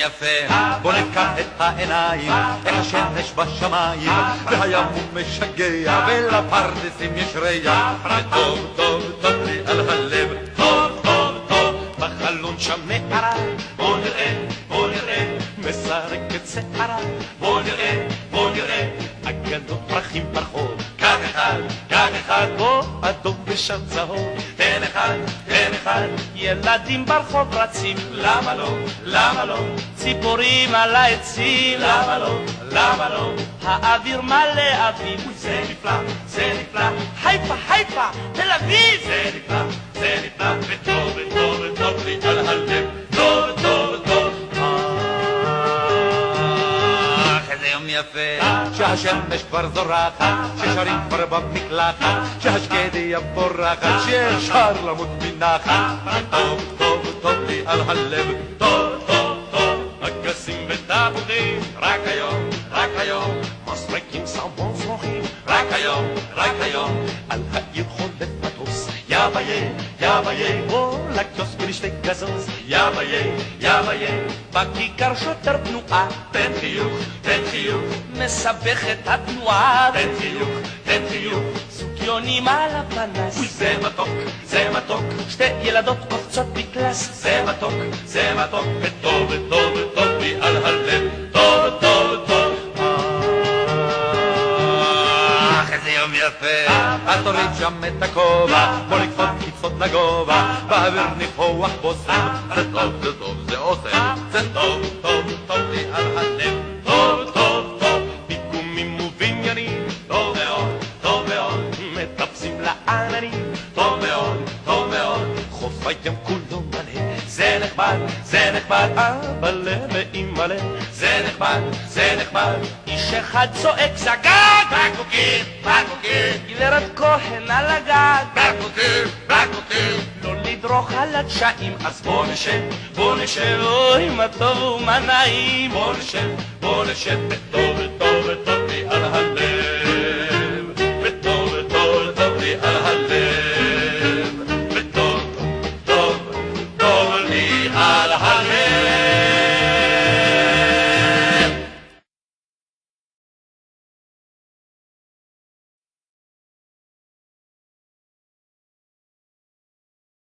יפה, בוא נפקח את העיניים, איך השמש בשמיים, והים הוא משגע, ולפרדסים יש ריח, וטוב טוב טוב לי על הלב, טוב טוב טוב, בחלון שם נערה, בוא נראה, מסרקת שערה, בוא נראה, אגדות פרחים ברחוב, גג אחד, בוא אדום ושם צהוב, תן אחד, ילדים ברחוב רצים, למה לא, ציפורים על העצים, למה לא, האוויר מלא אביב, זה נפלא, חיפה, תל אביב, זה נפלא, וטוב לי על הלב, טוב, איזה יום יפה, שהשמש כבר זורחת, ששרים כבר במקלחת, שהשקדיה פורחת, שאפשר למות מנחת, טוב לי על הלב, טוב, אגסים ותפוחים, רק היום, מסרקים סלמון זרוחים, רק היום, על העיר חולף מטוס, יא ביי, בוא לקיוסק ולשתי גזוז, יא ביי, בכיכר שוטר תנועה, תן חיוך, מסבך את התנועה, תן חיוך, סוקיונים על הפנס, אוי זה מתוק, שתי ילדות קופצות בקלאס, זה מתוק, וטוב לי על הלב, טוב, איזה יום יפה, את תוריד שם את הכובע, בוא לקפות קצות לגובה, באוויר ניחוח בוסם, זה טוב, זה עושה, זה טוב לי על הלב, טוב, פיגומים ובניינים, טוב מאוד, מטפסים לעננים, טוב מאוד, חוף הים כולו מלא, זה נחמד, אבל ואימא'לה, זה נחמד, איש אחד צועק זגג, בקבוקים, גברת כהן על הגג, בקבוקים, לא לדרוך על הדשאים, אז בוא נשב, אוי מה טוב ומה נעים, בוא נשב, וטוב לי על הלב.